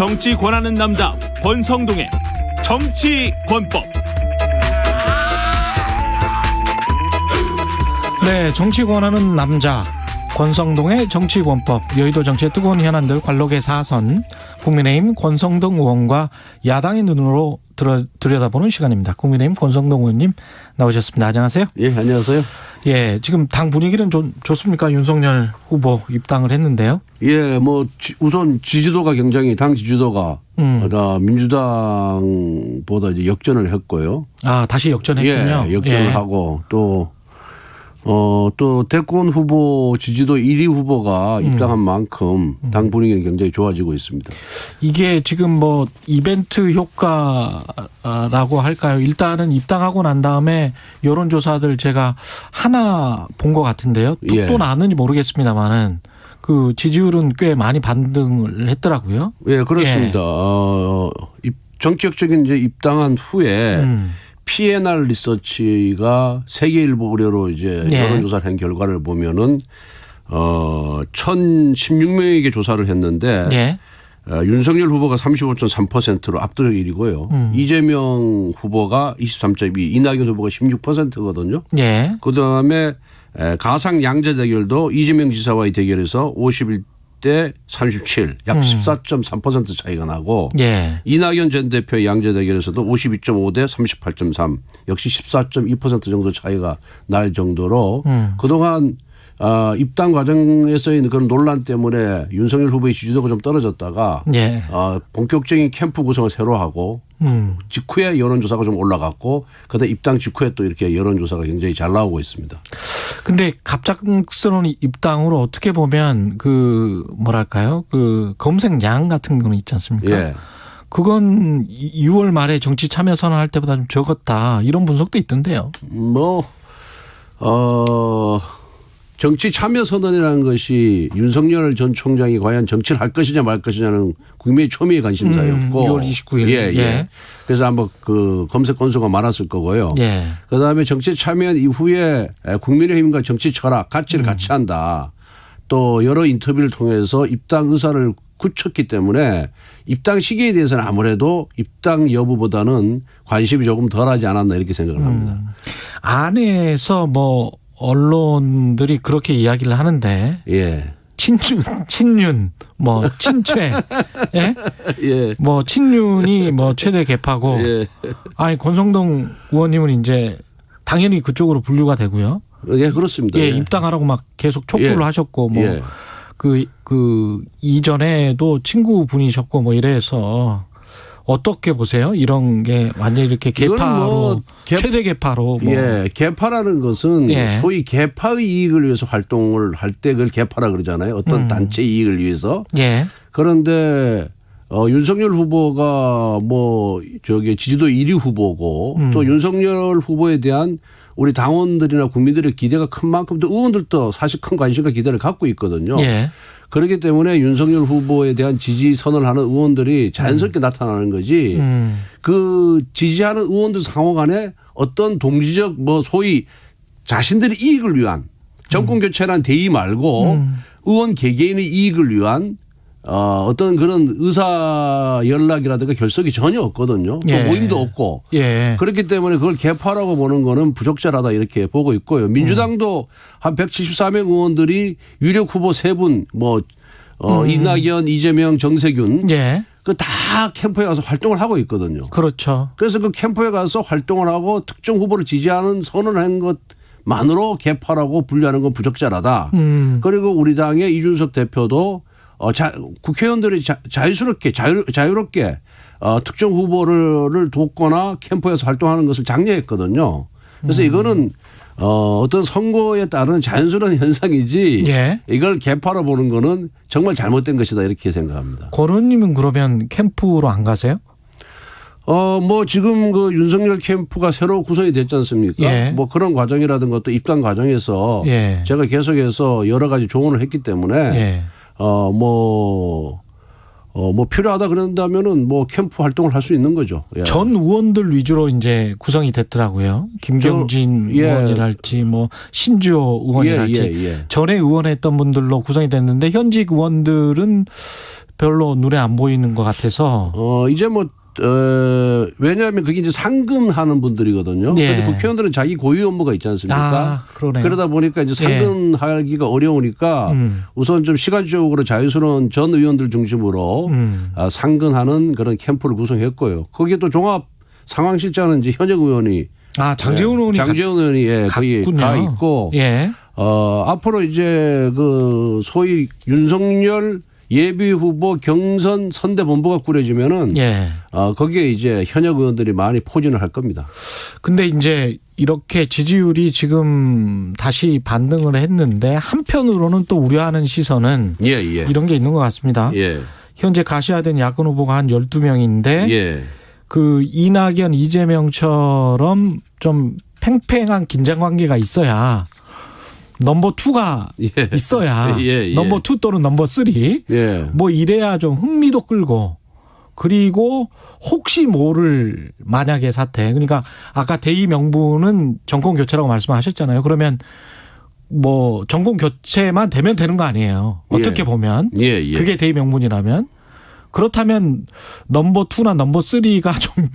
정치 권하는 남자 권성동의 정치 권법. 네, 정치 권하는 남자 권성동의 정치 권법. 여의도 정치의 뜨거운 현안들 관록의 사선, 국민의힘 권성동 의원과 야당의 눈으로 들여다보는 시간입니다. 국민의힘 권성동 의원님 나오셨습니다. 안녕하세요. 예, 안녕하세요. 예, 지금 당 분위기는 좀 좋습니까? 윤석열 후보 입당을 했는데요. 예, 뭐 우선 지지도가 굉장히 당 지지도가 민주당보다 이제 역전을 했고요. 아, 다시 역전했군요. 예, 역전을 하고 또 대권 후보 지지도 1위 후보가 입당한 만큼 당 분위기는 굉장히 좋아지고 있습니다. 이게 지금 뭐 이벤트 효과라고 할까요? 일단은 입당하고 난 다음에 여론조사들 제가 하나 본 것 같은데요. 또 나왔는지 모르겠습니다만은 그 지지율은 꽤 많이 반등을 했더라고요. 예, 그렇습니다. 정책적인 이제 입당한 후에 PNR 리서치가 세계일보 의뢰로 이제 여론조사를 한 결과를 보면은 1,016명에게 조사를 했는데 윤석열 후보가 35.3%로 압도적 1위고요. 이재명 후보가 23.2%, 이낙연 후보가 16%거든요. 그다음에 가상 양자 대결도 이재명 지사와의 대결에서 51대 37, 약 14.3% 차이가 나고 이낙연 전 대표의 양자 대결에서도 52.5대 38.3, 역시 14.2% 정도 차이가 날 정도로 그동안 입당 과정에서의 그런 논란 때문에 윤석열 후보의 지지도가 좀 떨어졌다가 본격적인 캠프 구성을 새로 하고 직후에 여론조사가 좀 올라갔고 그다음 입당 직후에 또 이렇게 여론조사가 굉장히 잘 나오고 있습니다. 근데 갑작스러운 입당으로 어떻게 보면 그 뭐랄까요? 그 검색량 같은 거는 있지 않습니까? 그건 6월 말에 정치 참여 선언할 때보다 좀 적었다. 이런 분석도 있던데요. 정치 참여 선언이라는 것이 윤석열 전 총장이 과연 정치를 할 것이냐 말 것이냐는 국민의 초미의 관심사였고 6월 29일. 그래서 아마 그 검색 건수가 많았을 거고요. 그다음에 정치 참여 이후에 국민의힘과 정치 철학 가치를 같이 한다. 또 여러 인터뷰를 통해서 입당 의사를 굳혔기 때문에 입당 시기에 대해서는 아무래도 입당 여부보다는 관심이 조금 덜하지 않았나 이렇게 생각을 합니다. 안에서 뭐 언론들이 그렇게 이야기를 하는데 친윤 뭐 친최 뭐 친윤이 뭐 최대 개파고 아니 권성동 의원님은 이제 당연히 그쪽으로 분류가 되고요. 그렇습니다. 입당하라고 막 계속 촉구를 하셨고 뭐 그 이전에도 친구분이셨고 뭐 이래서 어떻게 보세요? 이런 게 완전히 이렇게 개파로 최대 개파로 개파라는 것은 소위 개파의 이익을 위해서 활동을 할 때 그걸 개파라 그러잖아요. 어떤 단체 이익을 위해서. 그런데 윤석열 후보가 지지도 1위 후보고 또 윤석열 후보에 대한 우리 당원들이나 국민들의 기대가 큰 만큼 또 의원들도 사실 큰 관심과 기대를 갖고 있거든요. 그렇기 때문에 윤석열 후보에 대한 지지 선언을 하는 의원들이 자연스럽게 나타나는 거지 그 지지하는 의원들 상호 간에 어떤 동지적 소위 자신들의 이익을 위한 정권 교체라는 대의 말고 의원 개개인의 이익을 위한 어떤 그런 의사 연락이라든가 결석이 전혀 없거든요. 또 모임도 없고. 그렇기 때문에 그걸 개파라고 보는 거는 부적절하다 이렇게 보고 있고요. 민주당도 한 174명 의원들이 유력 후보 3분 이낙연, 이재명, 정세균 그 다 캠프에 가서 활동을 하고 있거든요. 그렇죠. 그래서 그 캠프에 가서 활동을 하고 특정 후보를 지지하는 선언을 한 것만으로 개파라고 분류하는 건 부적절하다. 그리고 우리 당의 이준석 대표도 국회의원들이 자유롭게 특정 후보를 돕거나 캠프에서 활동하는 것을 장려했거든요. 그래서 이거는 어떤 선거에 따른 자연스러운 현상이지 이걸 개파로 보는 거는 정말 잘못된 것이다 이렇게 생각합니다. 권 의원님은 그러면 캠프로 안 가세요? 지금 그 윤석열 캠프가 새로 구성이 됐지 않습니까? 그런 과정이라든가 또 입당 과정에서 제가 계속해서 여러 가지 조언을 했기 때문에 필요하다 그런다면은 캠프 활동을 할 수 있는 거죠. 전 의원들 위주로 이제 구성이 됐더라고요. 김경진 의원이랄지 신주호 의원이랄지 전에 의원했던 분들로 구성이 됐는데 현직 의원들은 별로 눈에 안 보이는 것 같아서. 이제 뭐 왜냐하면 그게 이제 상근하는 분들이거든요. 예. 그런데 국회의원들은 자기 고유 업무가 있지 않습니까? 그러네요. 그러다 보니까 이제 상근하기가 어려우니까 우선 좀 시간적으로 자유스러운 전 의원들 중심으로 상근하는 그런 캠프를 구성했고요. 거기에 또 종합 상황실장은 이제 현역 의원이 장재훈 의원이 장재훈 의원이 거기 가 있고 앞으로 이제 그 소위 윤석열 예비 후보 경선 선대본부가 꾸려지면은 거기에 이제 현역 의원들이 많이 포진을 할 겁니다. 근데 이제 이렇게 지지율이 지금 다시 반등을 했는데 한편으로는 또 우려하는 시선은 이런 게 있는 것 같습니다. 현재 가시화된 야권 후보가 한 12명인데 그 이낙연 이재명처럼 좀 팽팽한 긴장 관계가 있어야 넘버 2가 있어야 넘버 2 또는 넘버 3 뭐 이래야 좀 흥미도 끌고 그리고 혹시 모를 만약의 사태 그러니까 아까 대의 명분은 정권 교체라고 말씀하셨잖아요. 그러면 뭐 정권 교체만 되면 되는 거 아니에요. 어떻게 보면 그게 대의 명분이라면 그렇다면 넘버 2나 넘버 3가 좀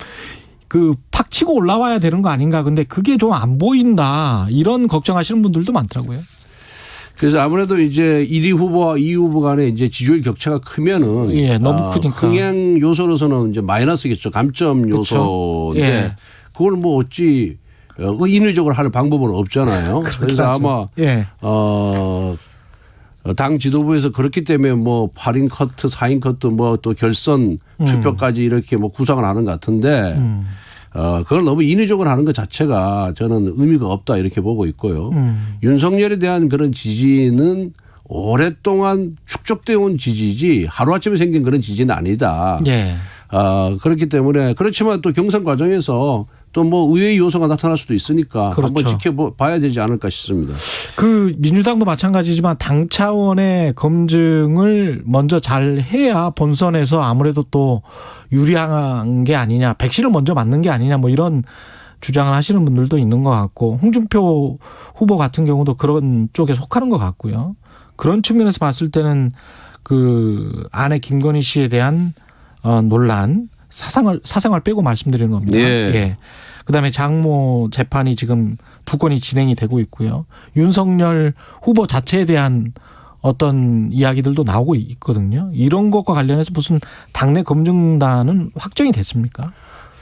그 팍 치고 올라와야 되는 거 아닌가. 근데 그게 좀 안 보인다. 이런 걱정하시는 분들도 많더라고요. 그래서 아무래도 이제 1위 후보와 2위 후보 간에 이제 지지율 격차가 크면은 너무 크니까 흥행 요소로서는 이제 마이너스겠죠. 감점 요소인데 그걸 뭐 어찌 인위적으로 할 방법은 없잖아요. 그래서 아마 당 지도부에서 그렇기 때문에 뭐 8인 커트, 4인 커트 뭐 또 결선 투표까지 이렇게 뭐 구상을 하는 것 같은데 그걸 너무 인위적으로 하는 것 자체가 저는 의미가 없다 이렇게 보고 있고요. 윤석열에 대한 그런 지지는 오랫동안 축적되어 온 지지지 하루아침에 생긴 그런 지지는 아니다. 그렇기 때문에 그렇지만 또 경선 과정에서 또 뭐 의외의 요소가 나타날 수도 있으니까 한번 지켜봐야 되지 않을까 싶습니다. 그 민주당도 마찬가지지만 당 차원의 검증을 먼저 잘 해야 본선에서 아무래도 또 유리한 게 아니냐. 백신을 먼저 맞는 게 아니냐 뭐 이런 주장을 하시는 분들도 있는 것 같고 홍준표 후보 같은 경우도 그런 쪽에 속하는 것 같고요. 그런 측면에서 봤을 때는 그 아내 김건희 씨에 대한 논란 사생활 빼고 말씀드리는 겁니다. 그다음에 장모 재판이 지금 2건이 진행이 되고 있고요. 윤석열 후보 자체에 대한 어떤 이야기들도 나오고 있거든요. 이런 것과 관련해서 무슨 당내 검증단은 확정이 됐습니까?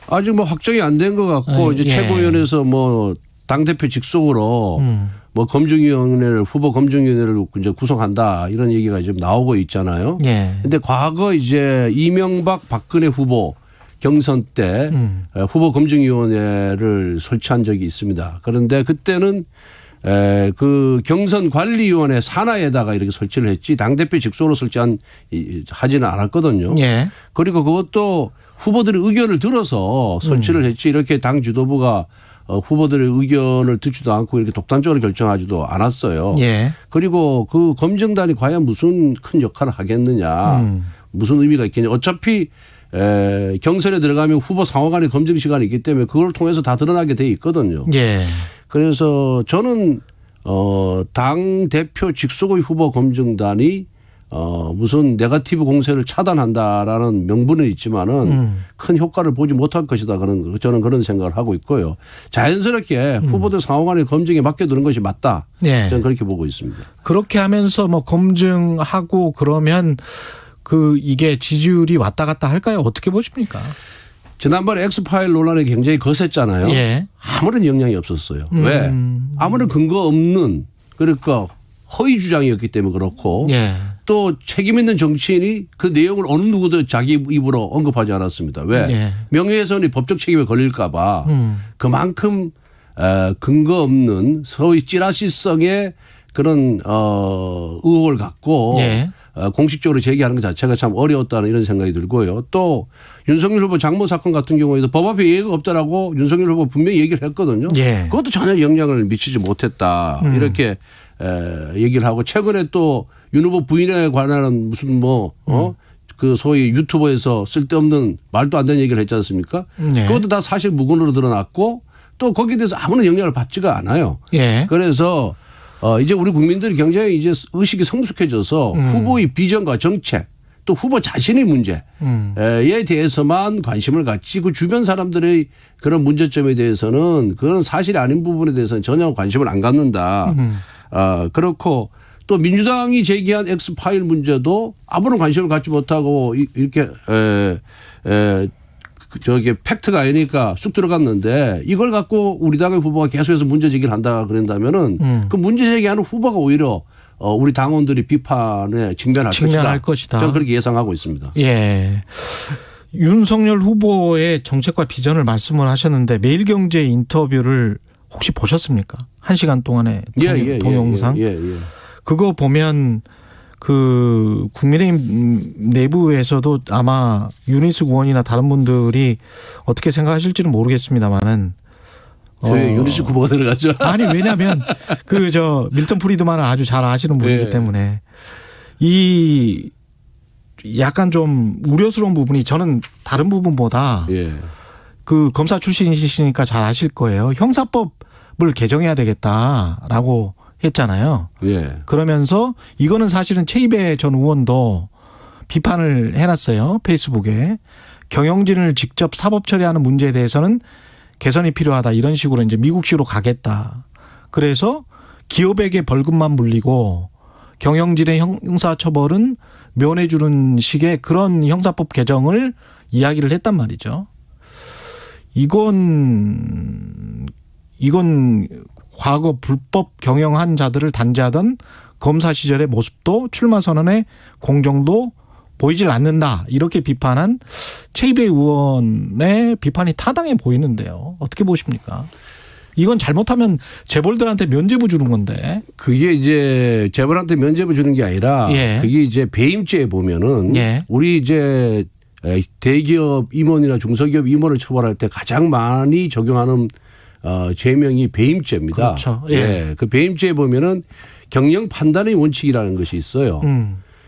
아직 뭐 확정이 안 된 것 같고 이제 최고위원회에서 뭐 당대표 직속으로 뭐 검증위원회를 후보 검증위원회를 이제 구성한다 이런 얘기가 지금 나오고 있잖아요. 그런데 과거 이제 이명박 박근혜 후보 경선 때 후보 검증위원회를 설치한 적이 있습니다. 그런데 그때는 그 경선관리위원회 산하에다가 이렇게 설치를 했지 당대표 직속으로 하지는 않았거든요. 그리고 그것도 후보들의 의견을 들어서 설치를 했지 이렇게 당 지도부가 후보들의 의견을 듣지도 않고 이렇게 독단적으로 결정하지도 않았어요. 그리고 그 검증단이 과연 무슨 큰 역할을 하겠느냐 무슨 의미가 있겠냐. 어차피 경선에 들어가면 후보 상호간의 검증 시간이 있기 때문에 그걸 통해서 다 드러나게 돼 있거든요. 그래서 저는 당 대표 직속의 후보 검증단이 무슨 네거티브 공세를 차단한다라는 명분은 있지만은 큰 효과를 보지 못할 것이다. 저는 그런 생각을 하고 있고요. 자연스럽게 후보들 상호간의 검증에 맡겨두는 것이 맞다. 저는 그렇게 보고 있습니다. 그렇게 하면서 뭐 검증하고 그러면 이게 지지율이 왔다 갔다 할까요? 어떻게 보십니까? 지난번에 엑스파일 논란이 굉장히 거셌잖아요. 아무런 영향이 없었어요. 왜? 아무런 근거 없는 그러니까 허위 주장이었기 때문에 그렇고 또 책임 있는 정치인이 그 내용을 어느 누구도 자기 입으로 언급하지 않았습니다. 왜? 명예훼손이 법적 책임에 걸릴까 봐 그만큼 근거 없는 소위 찌라시성의 그런 의혹을 갖고 공식적으로 제기하는 것 자체가 참 어려웠다는 이런 생각이 들고요. 또 윤석열 후보 장모 사건 같은 경우에도 법 앞에 예의가 없다라고 윤석열 후보 분명히 얘기를 했거든요. 그것도 전혀 영향을 미치지 못했다. 이렇게 얘기를 하고 최근에 또 윤 후보 부인에 관한 무슨 그 소위 유튜버에서 쓸데없는 말도 안 되는 얘기를 했지 않습니까? 그것도 다 사실 무근으로 드러났고 또 거기에 대해서 아무런 영향을 받지가 않아요. 그래서 이제 우리 국민들이 굉장히 이제 의식이 성숙해져서 후보의 비전과 정책 또 후보 자신의 문제에 대해서만 관심을 갖지 그 주변 사람들의 그런 문제점에 대해서는 그런 사실이 아닌 부분에 대해서는 전혀 관심을 안 갖는다. 그렇고 또 민주당이 제기한 X파일 문제도 아무런 관심을 갖지 못하고 이렇게 저게 팩트가 아니니까 쑥 들어갔는데 이걸 갖고 우리 당의 후보가 계속해서 문제 제기를 한다 그런다면은 그 문제 제기하는 후보가 오히려 우리 당원들이 비판에 직면할 것이다. 저는 그렇게 예상하고 있습니다. 예. 윤석열 후보의 정책과 비전을 말씀을 하셨는데 매일경제 인터뷰를 혹시 보셨습니까? 1시간 동안의 동영상. 그거 보면 그 국민의힘 내부에서도 아마 윤희숙 의원이나 다른 분들이 어떻게 생각하실지는 모르겠습니다만은 윤희숙 후보가 들어갔죠. 아니 왜냐하면 그 밀턴 프리드만을 아주 잘 아시는 분이기 때문에 이 약간 좀 우려스러운 부분이 저는 다른 부분보다 그 검사 출신이시니까 잘 아실 거예요. 형사법을 개정해야 되겠다라고 했잖아요. 그러면서 이거는 사실은 최이배 전 의원도 비판을 해놨어요. 페이스북에. 경영진을 직접 사법 처리하는 문제에 대해서는 개선이 필요하다. 이런 식으로 이제 미국식으로 가겠다. 그래서 기업에게 벌금만 물리고 경영진의 형사처벌은 면해주는 식의 그런 형사법 개정을 이야기를 했단 말이죠. 이건 과거 불법 경영한 자들을 단죄하던 검사 시절의 모습도 출마 선언의 공정도 보이질 않는다. 이렇게 비판한 최이배 의원의 비판이 타당해 보이는데요. 어떻게 보십니까? 이건 잘못하면 재벌들한테 면죄부 주는 건데. 그게 이제 재벌한테 면죄부 주는 게 아니라 그게 이제 배임죄에 보면은 우리 이제 대기업 임원이나 중소기업 임원을 처벌할 때 가장 많이 적용하는 죄명이 배임죄입니다. 그렇죠. 그 배임죄에 보면은 경영 판단의 원칙이라는 것이 있어요.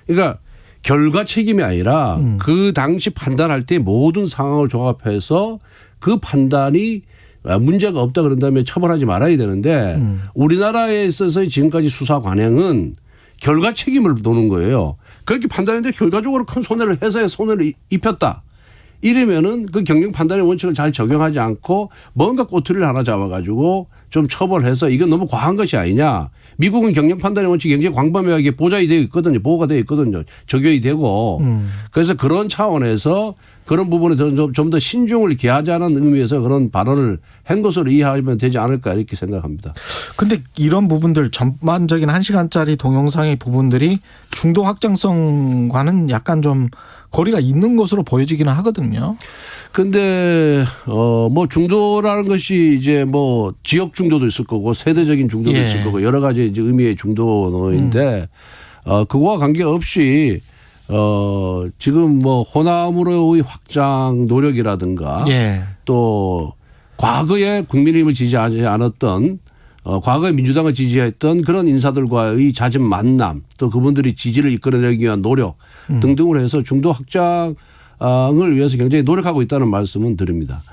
그러니까 결과 책임이 아니라 그 당시 판단할 때 모든 상황을 종합해서 그 판단이 문제가 없다 그런다면 처벌하지 말아야 되는데 우리나라에 있어서 지금까지 수사 관행은 결과 책임을 노는 거예요. 그렇게 판단했는데 결과적으로 큰 손해를 회사에 손해를 입혔다. 이러면은 그 경영 판단의 원칙을 잘 적용하지 않고 뭔가 꼬투리를 하나 잡아가지고 좀 처벌해서 이건 너무 과한 것이 아니냐. 미국은 경영 판단의 원칙이 굉장히 광범위하게 보장이 되어 있거든요. 보호가 되어 있거든요. 적용이 되고. 그래서 그런 차원에서 그런 부분에 좀 더 신중을 기하자는 의미에서 그런 발언을 한 것으로 이해하면 되지 않을까 이렇게 생각합니다. 근데 이런 부분들 전반적인 1시간짜리 동영상의 부분들이 중도 확장성과는 약간 좀 거리가 있는 것으로 보여지기는 하거든요. 근데 뭐 중도라는 것이 이제 뭐 지역 중도도 있을 거고 세대적인 중도도 있을 거고 여러 가지 이제 의미의 중도인데 그거와 관계없이 지금 뭐 호남으로의 확장 노력이라든가 또 과거에 국민의힘을 지지하지 않았던 과거에 민주당을 지지했던 그런 인사들과의 잦은 만남 또 그분들이 지지를 이끌어내기 위한 노력 등등을 해서 중도 확장을 위해서 굉장히 노력하고 있다는 말씀은 드립니다.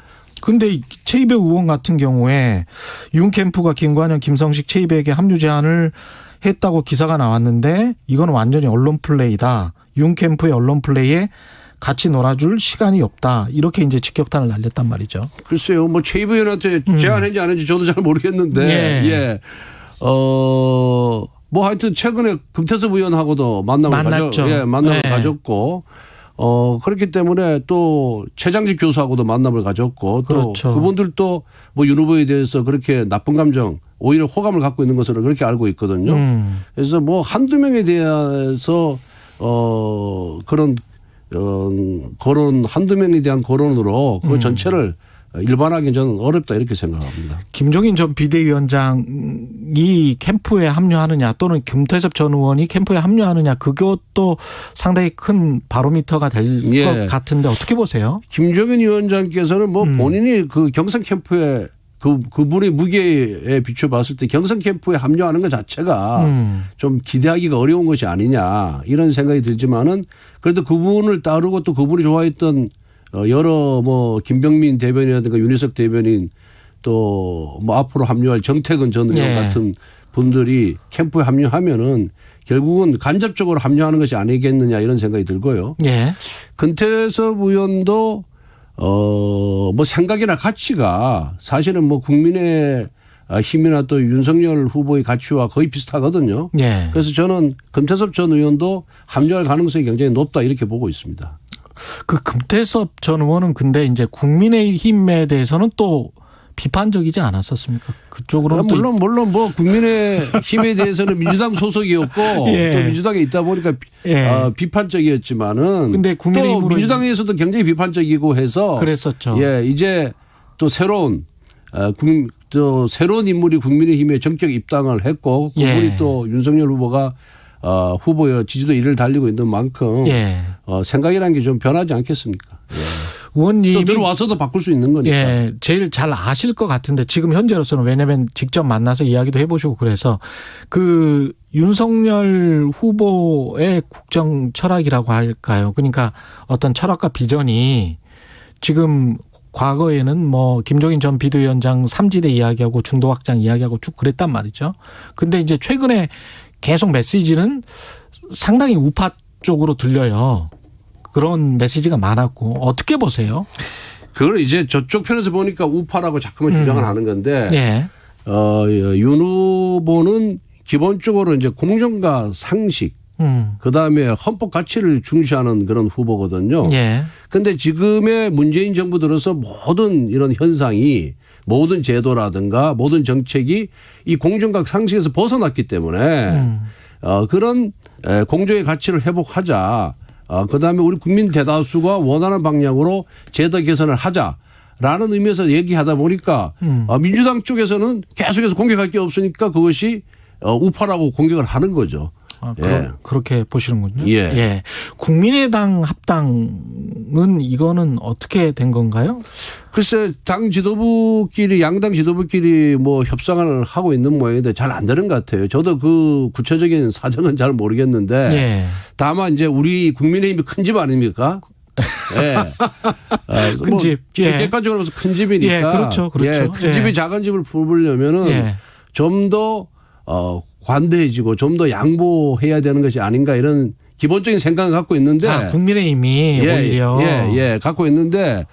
그런데 최이배 의원 같은 경우에 윤 캠프가 김관영, 김성식, 최이배에게 합류 제안을 했다고 기사가 나왔는데 이건 완전히 언론 플레이다. 윤 캠프의 언론 플레이에 같이 놀아줄 시간이 없다. 이렇게 이제 직격탄을 날렸단 말이죠. 글쎄요. 뭐 최이배 의원한테 제안했는지 안 했는지 저도 잘 모르겠는데. 뭐 하여튼 최근에 금태섭 의원하고도 만남을 가졌고 그렇기 때문에 또 최장직 교수하고도 만남을 가졌고 또 그분들도 뭐 윤 후보에 대해서 그렇게 나쁜 감정 오히려 호감을 갖고 있는 것으로 그렇게 알고 있거든요. 그래서 뭐 한두 명에 대해서 그런 한두 명에 대한 거론으로 그 전체를 일반하기는 저는 어렵다 이렇게 생각합니다. 김종인 전 비대위원장이 캠프에 합류하느냐 또는 김태섭 전 의원이 캠프에 합류하느냐 그것도 상당히 큰 바로미터가 될 것 같은데 어떻게 보세요? 김종인 위원장께서는 뭐 본인이 그 경선 캠프에 그분의 무게에 비춰봤을 때 경선 캠프에 합류하는 것 자체가 좀 기대하기가 어려운 것이 아니냐 이런 생각이 들지만은 그래도 그분을 따르고 또 그분이 좋아했던 여러 뭐 김병민 대변인이라든가 윤희석 대변인 또 뭐 앞으로 합류할 정태근 전 의원 같은 분들이 캠프에 합류하면은 결국은 간접적으로 합류하는 것이 아니겠느냐 이런 생각이 들고요. 예. 금태섭 의원도 뭐 생각이나 가치가 사실은 뭐 국민의 힘이나 또 윤석열 후보의 가치와 거의 비슷하거든요. 예. 그래서 저는 금태섭 전 의원도 합류할 가능성이 굉장히 높다 이렇게 보고 있습니다. 그 금태섭 전 의원은 근데 이제 국민의힘에 대해서는 또 비판적이지 않았었습니까? 그쪽으로는 물론 뭐 국민의힘에 대해서는 민주당 소속이었고 예. 또 민주당에 있다 보니까 예. 비판적이었지만은 근데 또 민주당에서도 굉장히 비판적이고 해서 그랬었죠. 예, 이제 또 새로운 새로운 인물이 국민의힘에 정격 입당을 했고 그분이 예. 또 윤석열 후보가 후보의 지지도 이를 달리고 있는 만큼 예. 생각이라는 게 좀 변하지 않겠습니까? 예. 의원님이 또 들어와서도 바꿀 수 있는 거니까. 예, 제일 잘 아실 것 같은데 지금 현재로서는 왜냐하면 직접 만나서 이야기도 해보시고 그래서 그 윤석열 후보의 국정 철학이라고 할까요? 그러니까 어떤 철학과 비전이 지금 과거에는 뭐 김종인 전 비대위원장 3지대 이야기하고 중도 확장 이야기하고 쭉 그랬단 말이죠. 근데 이제 최근에 계속 메시지는 상당히 우파 쪽으로 들려요. 그런 메시지가 많았고 어떻게 보세요? 그걸 이제 저쪽 편에서 보니까 우파라고 자꾸만 주장을 하는 건데 예. 윤 후보는 기본적으로 이제 공정과 상식 그다음에 헌법 가치를 중시하는 그런 후보거든요. 예. 그런데 지금의 문재인 정부 들어서 모든 이런 현상이 모든 제도라든가 모든 정책이 이 공정과 상식에서 벗어났기 때문에 그런 공정의 가치를 회복하자. 그다음에 우리 국민 대다수가 원하는 방향으로 제도 개선을 하자라는 의미에서 얘기하다 보니까 민주당 쪽에서는 계속해서 공격할 게 없으니까 그것이 우파라고 공격을 하는 거죠. 예. 그렇게 보시는군요. 예. 예. 국민의당 합당은 이거는 어떻게 된 건가요? 글쎄 당 지도부끼리 양당 지도부끼리 뭐 협상을 하고 있는 모양인데 잘 안 되는 것 같아요. 저도 그 구체적인 사정은 잘 모르겠는데 예. 다만 이제 우리 국민의힘이 큰 집 아닙니까? 예. 큰 집. 예. 객관적으로 봐서 큰 집이니까. 예. 그렇죠. 그렇죠. 예. 큰 집이 작은 집을 부르려면은 예. 좀 더 관대해지고 좀 더 양보해야 되는 것이 아닌가 이런 기본적인 생각을 갖고 있는데. 국민의힘이 오히려. 예. 갖고 있는데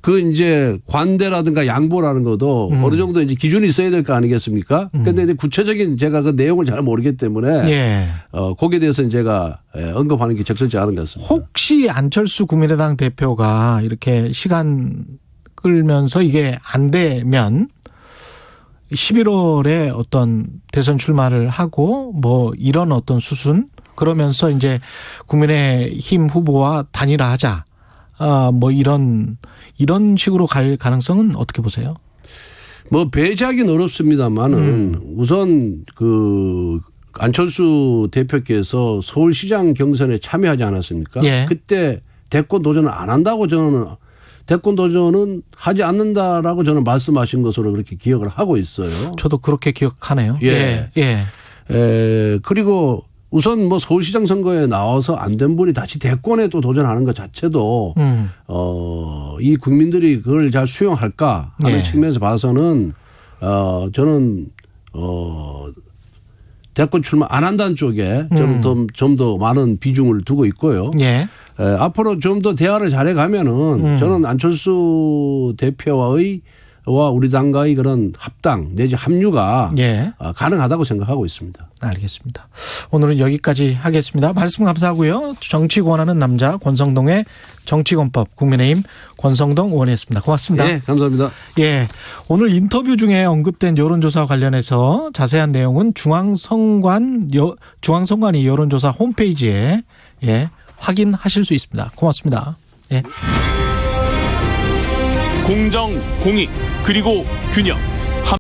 그 이제 관대라든가 양보라는 것도 어느 정도 이제 기준이 있어야 될 거 아니겠습니까? 그런데 이제 구체적인 제가 그 내용을 잘 모르기 때문에 예. 거기에 대해서는 제가 언급하는 게 적절치 않은 것 같습니다. 혹시 안철수 국민의당 대표가 이렇게 시간 끌면서 이게 안 되면 11월에 어떤 대선 출마를 하고 뭐 이런 어떤 수순 그러면서 이제 국민의힘 후보와 단일화하자. 뭐 이런 식으로 갈 가능성은 어떻게 보세요? 뭐 배제하기는 어렵습니다만은 우선 그 안철수 대표께서 서울시장 경선에 참여하지 않았습니까? 예. 그때 대권 도전을 안 한다고 저는 대권 도전은 하지 않는다라고 저는 말씀하신 것으로 그렇게 기억을 하고 있어요. 저도 그렇게 기억하네요. 예. 그리고 우선 뭐 서울시장 선거에 나와서 안 된 분이 다시 대권에 또 도전하는 것 자체도 이 국민들이 그걸 잘 수용할까 하는 측면에서 봐서는 저는 대권 출마 안 한다는 쪽에 저는 좀 더 많은 비중을 두고 있고요. 예. 앞으로 좀 더 대화를 잘해 가면은 저는 안철수 대표와의 우리 당과의 그런 합당 내지 합류가 가능하다고 생각하고 있습니다. 알겠습니다. 오늘은 여기까지 하겠습니다. 말씀 감사하고요. 정치 권하는 남자 권성동의 정치권법 국민의힘 권성동 의원이었습니다. 고맙습니다. 네, 감사합니다. 예, 오늘 인터뷰 중에 언급된 여론조사 관련해서 자세한 내용은 중앙선관위 여론조사 홈페이지에 확인하실 수 있습니다. 고맙습니다. 예. 공정, 공익, 그리고 균형.